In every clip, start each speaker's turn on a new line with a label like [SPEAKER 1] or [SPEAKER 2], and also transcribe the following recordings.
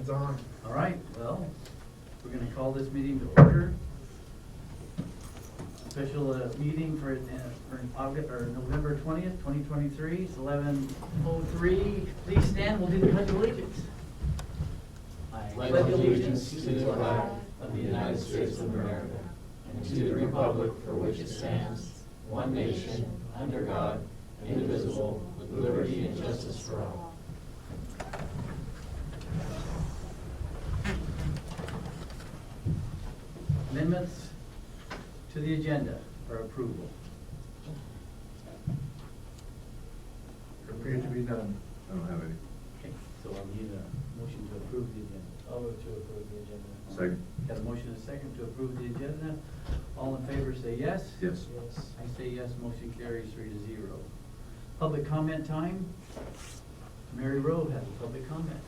[SPEAKER 1] It's on.
[SPEAKER 2] All right, well, we're gonna call this meeting to order. Special meeting for August, or November 20th, 2023, it's 11:03. Please stand, we'll do the Pledge of Allegiance. I
[SPEAKER 3] Pledge allegiance to the flag of the United States of America and to the republic for which it stands, one nation, under God, indivisible, with liberty and justice for all.
[SPEAKER 2] Amendments to the agenda for approval.
[SPEAKER 1] Appears to be done.
[SPEAKER 4] I don't have any.
[SPEAKER 2] Okay, so I'll need a motion to approve the agenda.
[SPEAKER 5] I'll move to approve the agenda.
[SPEAKER 4] Second.
[SPEAKER 2] Got a motion and a second to approve the agenda. All in favor say yes.
[SPEAKER 4] Yes.
[SPEAKER 5] Yes.
[SPEAKER 2] I say yes, motion carries 3-0. Public comment time. Mary Rowe has a public comment.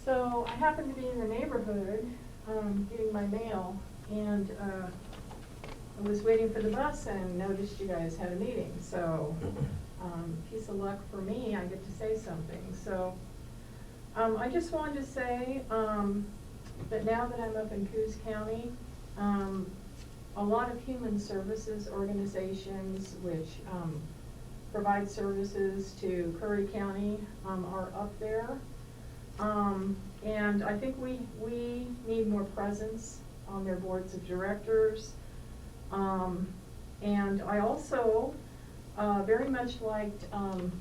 [SPEAKER 6] So I happened to be in the neighborhood, getting my mail, and I was waiting for the bus and noticed you guys had a meeting. So, piece of luck for me, I get to say something. So, I just wanted to say that now that I'm up in Coos County, a lot of human services organizations which provide services to Curry County are up there. And I think we need more presence on their boards of directors. And I also very much liked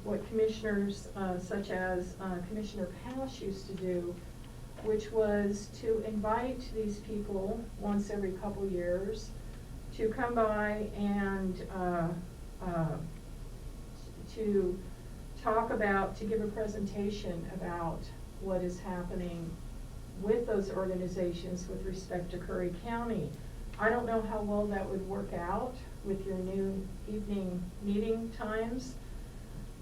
[SPEAKER 6] what commissioners such as Commissioner Pash used to do, which was to invite these people once every couple years to come by and to talk about, to give a presentation about what is happening with those organizations with respect to Curry County. I don't know how well that would work out with your new evening meeting times,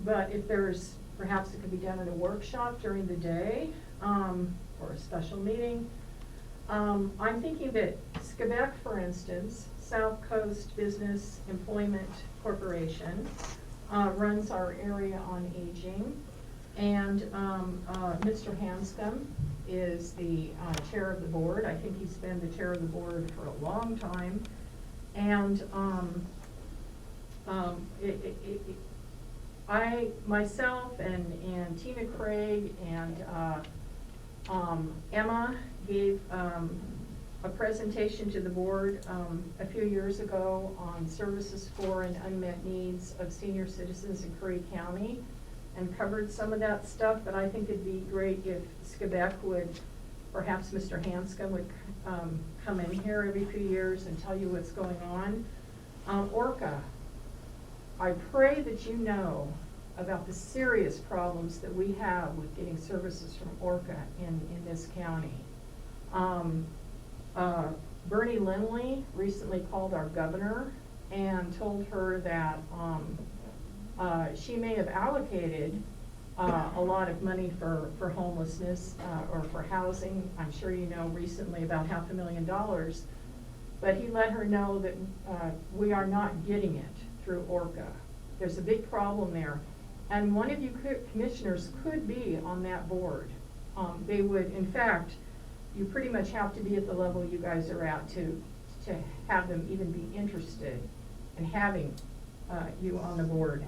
[SPEAKER 6] but if there's, perhaps it could be done in a workshop during the day, or a special meeting. I'm thinking that SCABEC, for instance, South Coast Business Employment Corporation, runs our area on aging. And Mr. Hanscom is the chair of the board. I think he's been the chair of the board for a long time. And I, myself, and Tina Craig and Emma gave a presentation to the board a few years ago on services for and unmet needs of senior citizens in Curry County, and covered some of that stuff. But I think it'd be great if SCABEC would, perhaps Mr. Hanscom would come in here every few years and tell you what's going on. ORCA, I pray that you know about the serious problems that we have with getting services from ORCA in this county. Bernie Lindley recently called our governor and told her that she may have allocated a lot of money for homelessness or for housing. I'm sure you know recently about $500,000, but he let her know that we are not getting it through ORCA. There's a big problem there, and one of you commissioners could be on that board. They would, in fact, you pretty much have to be at the level you guys are at to have them even be interested in having you on the board.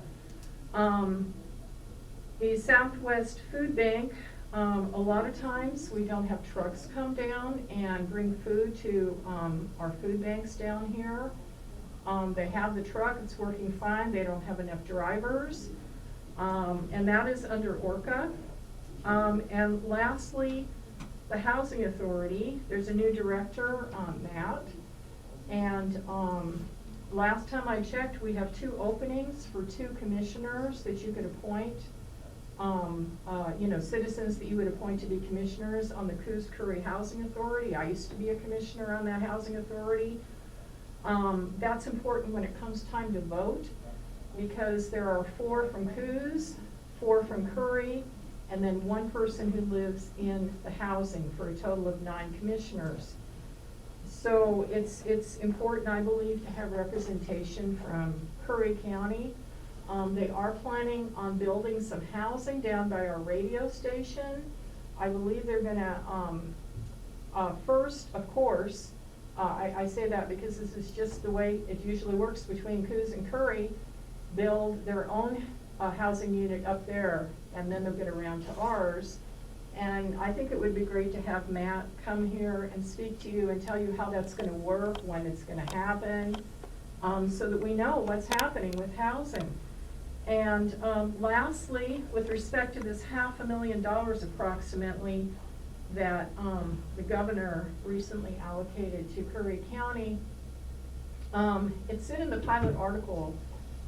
[SPEAKER 6] The Southwest Food Bank, a lot of times we don't have trucks come down and bring food to our food banks down here. They have the truck, it's working fine, they don't have enough drivers, and that is under ORCA. And lastly, the Housing Authority, there's a new director, Matt, and last time I checked, we have 2 openings for 2 commissioners that you could appoint, citizens that you would appoint to be commissioners on the Coos Curry Housing Authority. I used to be a commissioner on that housing authority. That's important when it comes time to vote, because there are 4 from Coos, 4 from Curry, and then one person who lives in the housing, for a total of 9 commissioners. So it's important, I believe, to have representation from Curry County. They are planning on building some housing down by our radio station. I believe they're gonna, first, of course, I say that because this is just the way it usually works between Coos and Curry, build their own housing unit up there, and then they'll get around to ours. And I think it would be great to have Matt come here and speak to you and tell you how that's gonna work, when it's gonna happen, so that we know what's happening with housing. And lastly, with respect to this $500,000 approximately that the governor recently allocated to Curry County, it said in the pilot article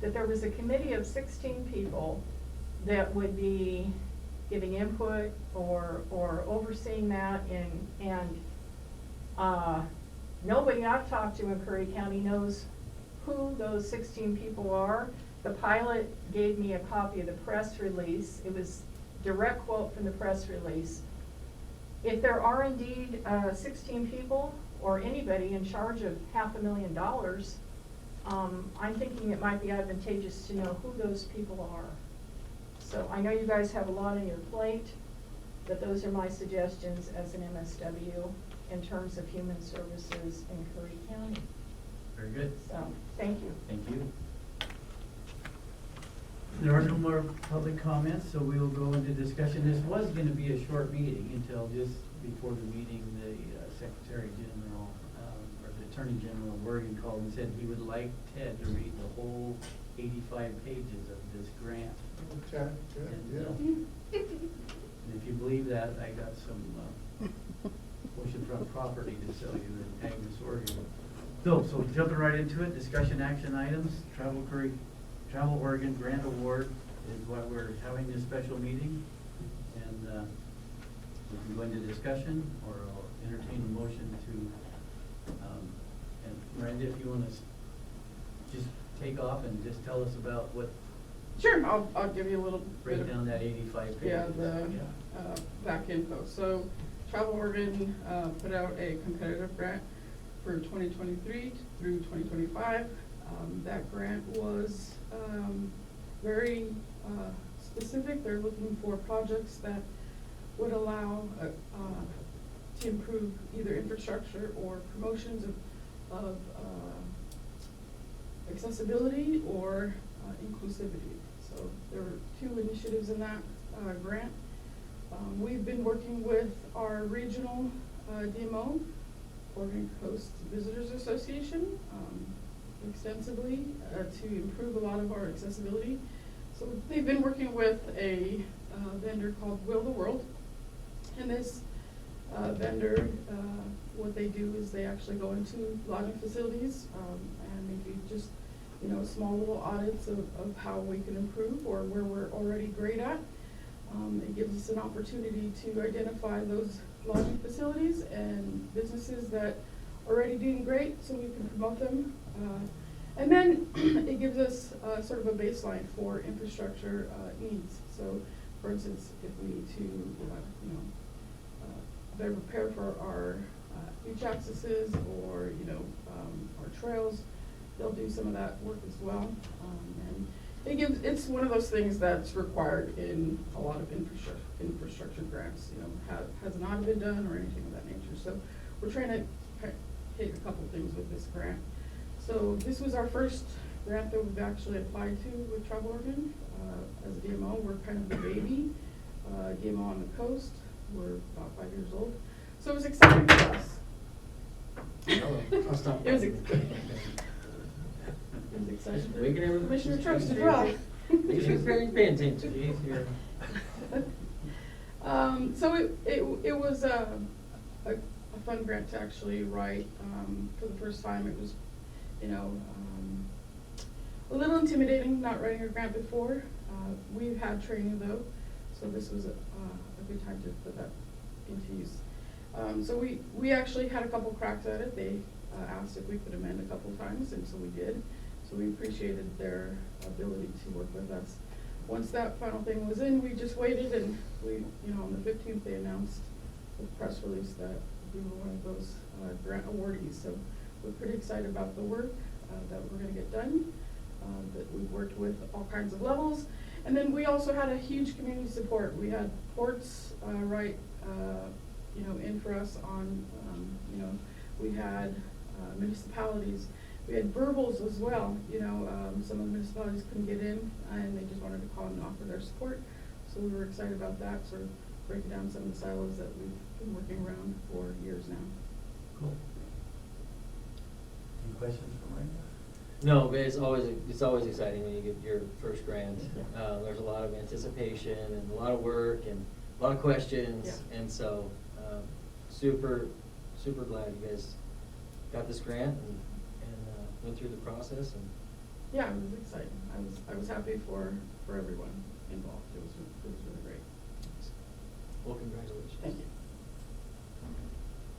[SPEAKER 6] that there was a committee of 16 people that would be giving input or overseeing that, and nobody I've talked to in Curry County knows who those 16 people are. The pilot gave me a copy of the press release. It was direct quote from the press release. If there are indeed 16 people or anybody in charge of $500,000, I'm thinking it might be advantageous to know who those people are. So I know you guys have a lot on your plate, but those are my suggestions as an MSW in terms of human services in Curry County.
[SPEAKER 2] Very good.
[SPEAKER 6] So, thank you.
[SPEAKER 2] Thank you. There are no more public comments, so we will go into discussion. This was gonna be a short meeting until just before the meeting, the Secretary General, or the Attorney General of Oregon called and said he would like Ted to read the whole 85 pages of this grant.
[SPEAKER 1] Okay, good,
[SPEAKER 2] And,
[SPEAKER 1] yeah.
[SPEAKER 2] and if you believe that, I got some oceanfront property to sell you in Agnes, Oregon. So jumping right into it, discussion action items, Travel Oregon Grant Award is what we're having this special meeting. And we can go into discussion, or I'll entertain a motion to, and Miranda, if you want to just take off and just tell us about what,
[SPEAKER 4] Sure, I'll give you a little bit
[SPEAKER 2] break
[SPEAKER 4] of,
[SPEAKER 2] down that 85 pages.
[SPEAKER 4] yeah, the back info. So Travel Oregon put out a competitive grant for 2023 through 2025. That grant was very specific. They're looking for projects that would allow to improve either infrastructure or promotions of accessibility or inclusivity. So there were 2 initiatives in that grant. We've been working with our regional DMO, Oregon Coast Visitors Association, extensively to improve a lot of our accessibility. So they've been working with a vendor called Will the World. And this vendor, what they do is they actually go into lodging facilities and they do just, small little audits of how we can improve or where we're already great at. It gives us an opportunity to identify those lodging facilities and businesses that are already doing great so we can promote them. And then it gives us sort of a baseline for infrastructure needs. So, for instance, if we need to, better prepare for our beach accesses or, our trails, they'll do some of that work as well. And it's one of those things that's required in a lot of infrastructure grants, has not been done or anything of that nature. So we're trying to hit a couple things with this grant. So this was our first grant that we've actually applied to with Travel Oregon. As a DMO, we're kind of the baby DMO on the coast. We're about 5 years old. So it was exciting for us.
[SPEAKER 1] I'll stop.
[SPEAKER 4] It was exciting for
[SPEAKER 3] We can have a-
[SPEAKER 4] Commissioner Trost as well.
[SPEAKER 3] Make sure you're paying attention. Jeez, you're-
[SPEAKER 4] So it was a fun grant to actually write. For the first time, it was, a little intimidating not writing a grant before. We've had training though, so this was a good time to put that into use. So we actually had a couple cracks at it. They asked if we could amend a couple times, and so we did. So we appreciated their ability to work with us. once that final thing was in, we just waited, and we, you know, on the 15th, they announced with press release that we were one of those grant awardees. So we're pretty excited about the work that we're gonna get done, that we've worked with all kinds of levels. And then we also had a huge community support. We had ports right, you know, in for us on, you know, we had municipalities. We had verbals as well, you know, some of the municipalities couldn't get in, and they just wanted to call and offer their support. So we were excited about that, sort of breaking down some of the silos that we've been working around for years now.
[SPEAKER 2] Cool. Any questions for Miranda?
[SPEAKER 3] No, but it's always exciting when you get your first grant. There's a lot of anticipation and a lot of work and a lot of questions.
[SPEAKER 4] Yeah.
[SPEAKER 3] And so, super glad you guys got this grant and went through the process and.
[SPEAKER 4] Yeah, it was exciting. I was happy for everyone involved. It was really great.
[SPEAKER 3] Well, congratulations.
[SPEAKER 4] Thank you.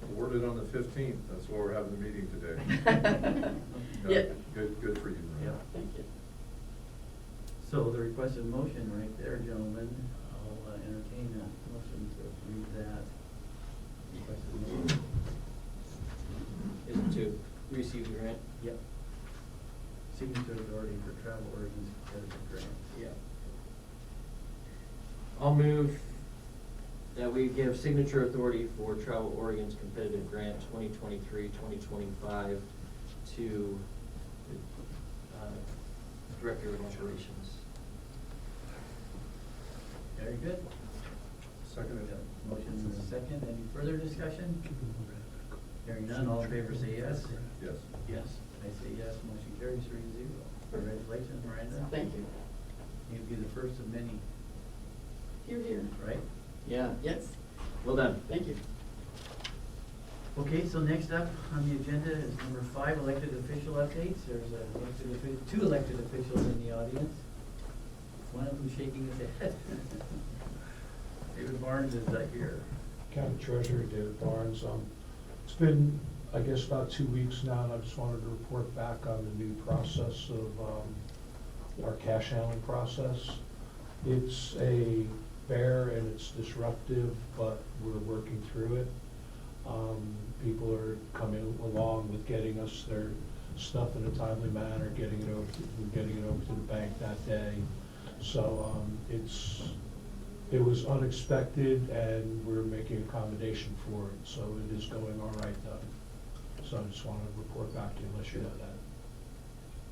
[SPEAKER 5] Awarded on the 15th, that's why we're having the meeting today.
[SPEAKER 4] Yeah.
[SPEAKER 5] Good for you,
[SPEAKER 2] Yeah.
[SPEAKER 5] Miranda.
[SPEAKER 4] Thank you.
[SPEAKER 2] So the requested motion right there, gentlemen, I'll entertain a motion to read that. Requested motion.
[SPEAKER 3] Is it to receive the grant?
[SPEAKER 2] Yep. Signature authority for travel Oregon's competitive grant.
[SPEAKER 3] Yeah. I'll move that we give signature authority for Travel Oregon's competitive grant 2023-2025 to the Director of Operations.
[SPEAKER 2] Very good.
[SPEAKER 5] Seconded.
[SPEAKER 2] Motion and a second. Any further discussion? Hearing none, all in favor say yes.
[SPEAKER 5] Yes.
[SPEAKER 2] Yes. I say yes, motion carries 3-0. Congratulations, Miranda.
[SPEAKER 4] Thank you.
[SPEAKER 2] You'll be the first of many,
[SPEAKER 4] Here.
[SPEAKER 2] right?
[SPEAKER 3] Yeah.
[SPEAKER 4] Yes.
[SPEAKER 3] Well done.
[SPEAKER 4] Thank you.
[SPEAKER 2] Okay, so next up on the agenda is number 5, elected official updates. There's two elected officials in the audience. One of them shaking his head. David Barnes is here.
[SPEAKER 1] County Treasurer David Barnes. It's been, I guess, about 2 weeks now, and I just wanted to report back on the new process of our cash handling process. It's a bear and it's disruptive, but we're working through it. People are coming along with getting us their stuff in a timely manner, getting it over to the bank that day. So it was unexpected, and we're making accommodation for it. So it is going all right though. So I just want to report back to you and let you know that.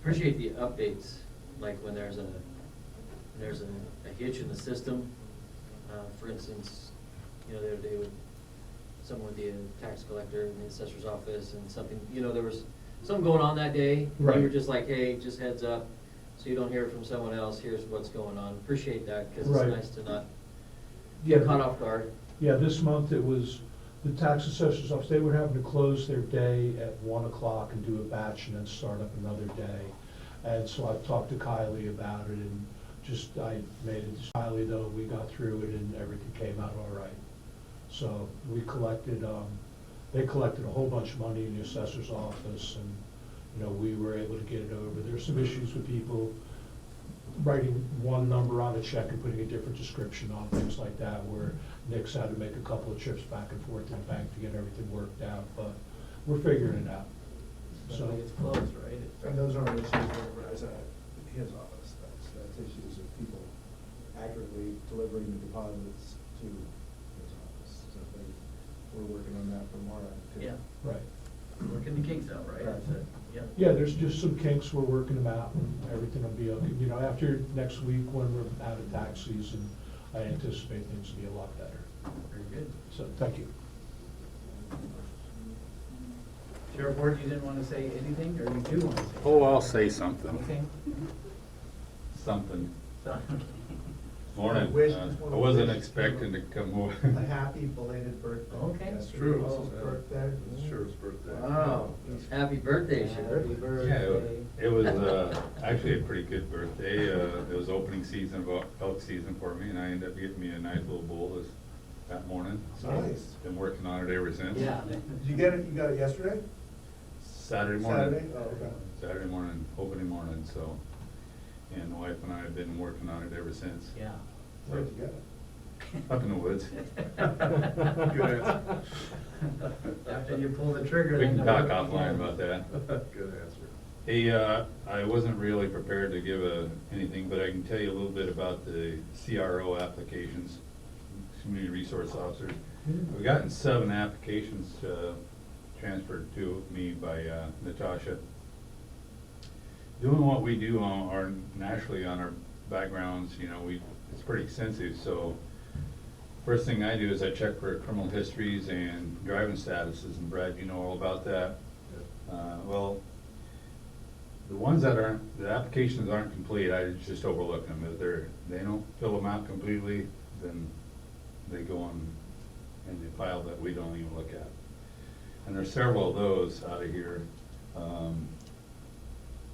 [SPEAKER 3] Appreciate the updates, like when there's a hitch in the system. For instance, you know, the other day with someone with the tax collector in the assessor's office and something, you know, there was something going on that day.
[SPEAKER 1] Right.
[SPEAKER 3] We were just like, hey, just heads up, so you don't hear from someone else, here's what's going on. Appreciate that, because
[SPEAKER 1] Right.
[SPEAKER 3] it's nice to not
[SPEAKER 1] Yeah.
[SPEAKER 3] get caught off guard.
[SPEAKER 1] Yeah, this month it was, the tax assessor's office, they were having to close their day at 1 o'clock and do a batch and then start up another day. And so I talked to Kylie about it, and I made it to Kylie though, we got through it and everything came out all right. So we collected, they collected a whole bunch of money in the assessor's office, and, you know, we were able to get it over. There's some issues with people writing one number on a check and putting a different description on, things like that, where Nick's had to make a couple of trips back and forth to the bank to get everything worked out, but we're figuring it out.
[SPEAKER 2] So it's closed, right?
[SPEAKER 7] And those aren't issues that arise at his office, that's issues of people accurately delivering the deposits to his office. So we're working on that from our end too.
[SPEAKER 2] Yeah,
[SPEAKER 1] Right.
[SPEAKER 2] working the kinks out, right?
[SPEAKER 7] Correct.
[SPEAKER 2] That's it. Yeah.
[SPEAKER 1] Yeah, there's just some kinks, we're working them out, and everything will be okay. You know, after next week, when we're out of tax season, I anticipate things will be a lot better.
[SPEAKER 2] Very good.
[SPEAKER 1] So, thank you.
[SPEAKER 2] Sheriff Ward, you didn't want to say anything, or you do want to say?
[SPEAKER 8] Oh, I'll say something.
[SPEAKER 2] Okay.
[SPEAKER 8] Something.
[SPEAKER 2] So,
[SPEAKER 8] Morning.
[SPEAKER 7] Wish-
[SPEAKER 8] I
[SPEAKER 7] just wanna
[SPEAKER 8] wasn't
[SPEAKER 7] wish
[SPEAKER 8] expecting to come over.
[SPEAKER 7] A happy belated birthday.
[SPEAKER 2] Okay.
[SPEAKER 7] Yesterday
[SPEAKER 5] True.
[SPEAKER 7] was his
[SPEAKER 5] Yeah.
[SPEAKER 7] birthday.
[SPEAKER 5] It's Sheriff's birthday.
[SPEAKER 3] Wow, happy birthday, Sheriff.
[SPEAKER 2] Happy
[SPEAKER 8] Yeah,
[SPEAKER 2] birthday.
[SPEAKER 8] it was actually a pretty good birthday. It was opening season, elk season for me, and I ended up getting me a nice little bull that morning. So
[SPEAKER 7] Nice.
[SPEAKER 8] been working on it ever since.
[SPEAKER 2] Yeah.
[SPEAKER 7] Did you get it, you got it yesterday?
[SPEAKER 8] Saturday morning.
[SPEAKER 7] Saturday? Oh, okay.
[SPEAKER 8] Saturday morning, opening morning, so. and the wife and I have been working on it ever since.
[SPEAKER 2] Yeah.
[SPEAKER 7] Where'd you get it?
[SPEAKER 8] Up in the woods.
[SPEAKER 5] Good answer.
[SPEAKER 2] After you pull the trigger.
[SPEAKER 8] We
[SPEAKER 2] then
[SPEAKER 8] can
[SPEAKER 2] the
[SPEAKER 8] talk
[SPEAKER 2] work
[SPEAKER 8] offline
[SPEAKER 2] begins.
[SPEAKER 8] about that.
[SPEAKER 5] Good answer.
[SPEAKER 8] Hey, I wasn't really prepared to give anything, but I can tell you a little bit about the CRO applications, Community Resource Officers. We've gotten 7 applications transferred to me by Natasha. Doing what we do naturally on our backgrounds, you know, it's pretty extensive, so first thing I do is I check for criminal histories and driving statuses, and Brad, you know all about that. Well, the ones that the applications aren't complete, I just overlook them. If they don't fill them out completely, then they go on in the file that we don't even look at. And there's several of those out of here.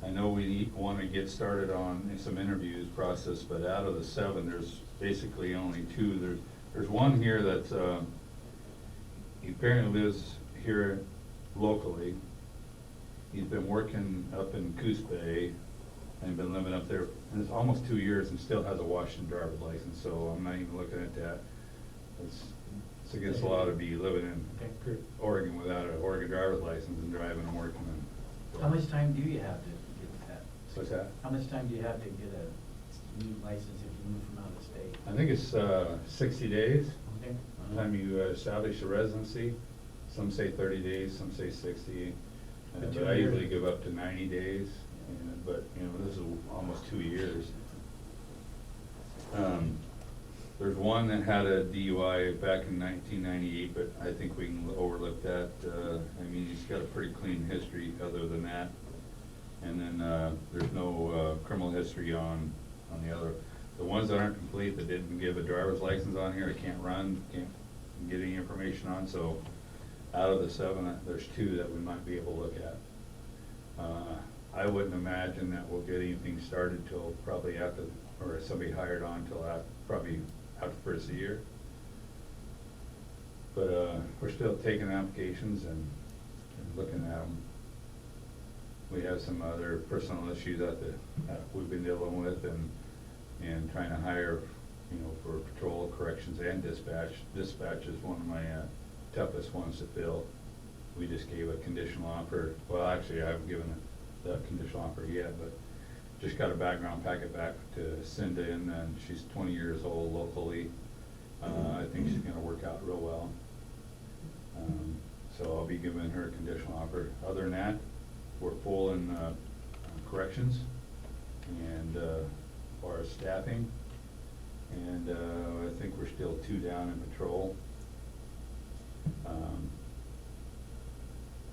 [SPEAKER 8] I know we want to get started on some interviews process, but out of the 7, there's basically only 2. There's one here that's, he apparently lives here locally. He's been working up in Coos Bay and been living up there, and it's almost 2 years and still has a Washington driver's license, so I'm not even looking at that. It's against the law to be living in Oregon without an Oregon driver's license and driving and working.
[SPEAKER 2] How much time do you have to get that?
[SPEAKER 8] What's that?
[SPEAKER 2] How much time do you have to get a new license if you move from out of state?
[SPEAKER 8] I think it's 60 days.
[SPEAKER 2] Okay.
[SPEAKER 8] Time you establish a residency. Some say 30 days, some say 60.
[SPEAKER 2] But
[SPEAKER 8] But
[SPEAKER 2] 2
[SPEAKER 8] I
[SPEAKER 2] years.
[SPEAKER 8] usually give up to 90 days, but, you know, this is almost 2 years. There's one that had a DUI back in 1998, but I think we can overlook that. I mean, he's got a pretty clean history other than that. And then there's no criminal history on the other. The ones that aren't complete, that didn't give a driver's license on here, I can't get any information on, so out of the 7, there's 2 that we might be able to look at. I wouldn't imagine that we'll get anything started till probably after, or somebody hired on till probably after the first of the year. But we're still taking applications and looking at them. We have some other personal issues that we've been dealing with, and trying to hire, you know, for patrol, corrections, and dispatch. Dispatch is one of my toughest ones to fill. We just gave a conditional offer. Well, actually, I haven't given the conditional offer yet, but just got a background packet back to send in, and she's 20 years old locally. I think she's gonna work out real well. So I'll be giving her a conditional offer. Other than that, we're full in corrections, and as far as staffing, and I think we're still 2 down in patrol.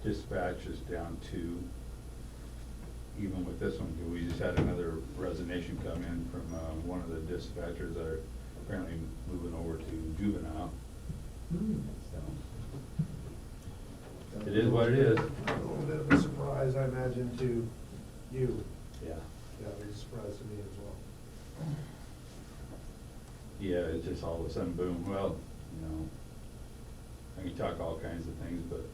[SPEAKER 8] Dispatch is down 2. Even with this one, we just had another resignation come in from one of the dispatchers that are apparently moving over to juvenile. So it is what it is.
[SPEAKER 7] A little bit of a surprise, I imagine, to you.
[SPEAKER 8] Yeah.
[SPEAKER 7] Yeah, it was a surprise to me as well.
[SPEAKER 8] Yeah, it's just all of a sudden, boom. Well, you know, I can talk all kinds of things, but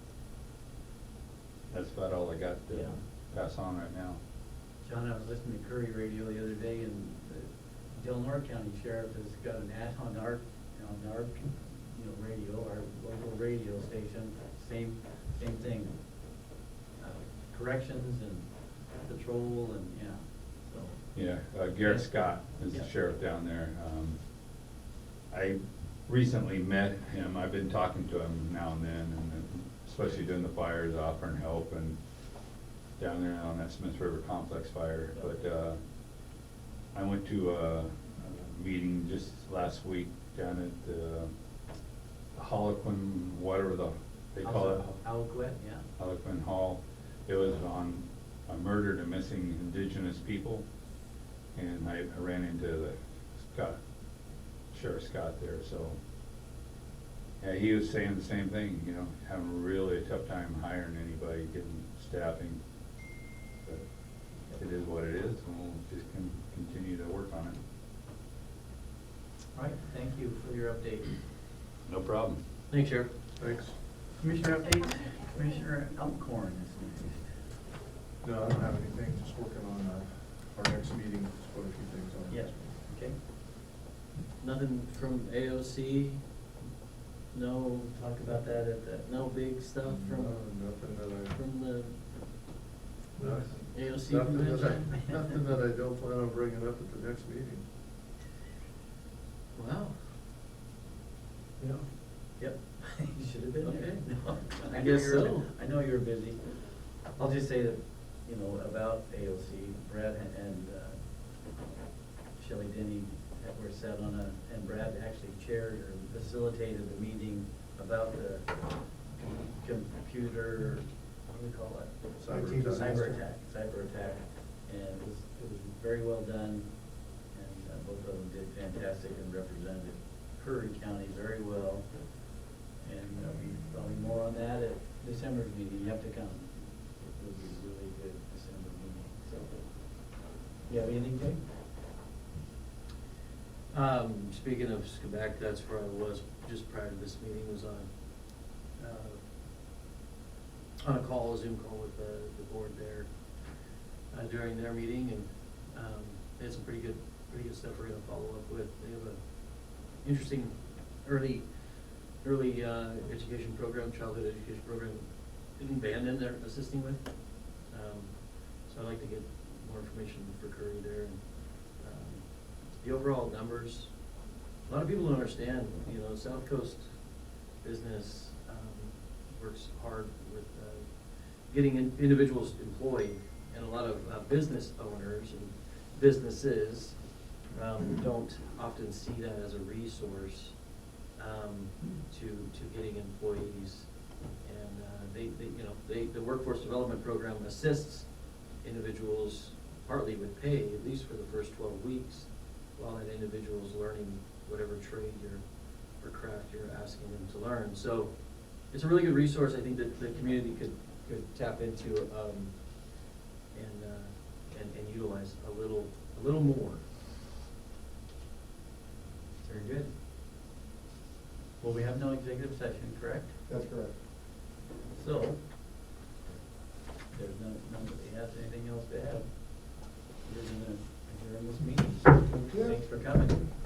[SPEAKER 8] that's about all I got to
[SPEAKER 2] Yeah.
[SPEAKER 8] pass on right now.
[SPEAKER 2] John, I was listening to Curry Radio the other day, and the Delaware County Sheriff has got an ad on our radio, our local radio station, same thing. Corrections and patrol and, so.
[SPEAKER 8] Yeah, Garrett Scott is the
[SPEAKER 2] Yeah.
[SPEAKER 8] sheriff down there. I recently met him. I've been talking to him now and then, and especially during the fires, offering help, and down there on that Smith River Complex fire. But I went to a meeting just last week down at the Holoquin, whatever they call it.
[SPEAKER 2] Alquet, yeah.
[SPEAKER 8] Holoquin Hall. It was on murdered and missing indigenous people, and I ran into Sheriff Scott there. So yeah, he was saying the same thing. You know, having really a tough time hiring anybody, getting staffing. But it is what it is, and we'll just continue to work on it.
[SPEAKER 2] All right, thank you for your update.
[SPEAKER 8] No problem.
[SPEAKER 2] Thanks, Sheriff.
[SPEAKER 5] Thanks.
[SPEAKER 2] Commissioner updates, Commissioner Elmcorn is next.
[SPEAKER 7] No, I don't have anything, just working on
[SPEAKER 5] our next meeting, just put a few things on.
[SPEAKER 2] Yeah, okay.
[SPEAKER 3] Nothing from AOC? No, talk about that at the, no big stuff from,
[SPEAKER 5] Nothing that
[SPEAKER 3] from the
[SPEAKER 5] I,
[SPEAKER 3] AOC
[SPEAKER 5] nothing that
[SPEAKER 3] convention?
[SPEAKER 5] I, nothing that I don't plan on bringing up at the next meeting.
[SPEAKER 3] Wow.
[SPEAKER 2] Yeah. Yep, you should have been there.
[SPEAKER 3] Okay.
[SPEAKER 2] No,
[SPEAKER 3] I
[SPEAKER 2] know
[SPEAKER 3] guess
[SPEAKER 2] you were-
[SPEAKER 3] so.
[SPEAKER 2] I know you were busy. I'll just say that, you know, about AOC, Brad and Shelley Denny were sat on a, and Brad actually chaired or facilitated the meeting about the computer, what do we call it?
[SPEAKER 5] Cyber attack.
[SPEAKER 2] Cyber attack, and it was very well done, and both of them did fantastic and represented Curry County very well. And there'll be more on that at December's meeting, you have to come. It will be a really good December meeting, so. You have anything, Jay?
[SPEAKER 3] Speaking of Quebec, that's where I was just prior to this meeting, was on a call, a Zoom call with the board there during their meeting, and they had some pretty good stuff we're gonna follow up with. They have a interesting early education program, childhood education program in Bandon they're assisting with. So I'd like to get more information for Curry there. And the overall numbers, a lot of people don't understand, you know, South Coast business works hard with getting individuals employed, and a lot of business owners and businesses don't often see that as a resource to getting employees. And the workforce development program assists individuals partly with pay, at least for the first 12 weeks, while that individual is learning whatever trade or craft you're asking them to learn. So it's a really good resource I think that the community could tap into and utilize a little more.
[SPEAKER 2] Very good. Well, we have no executive session, correct?
[SPEAKER 7] That's correct.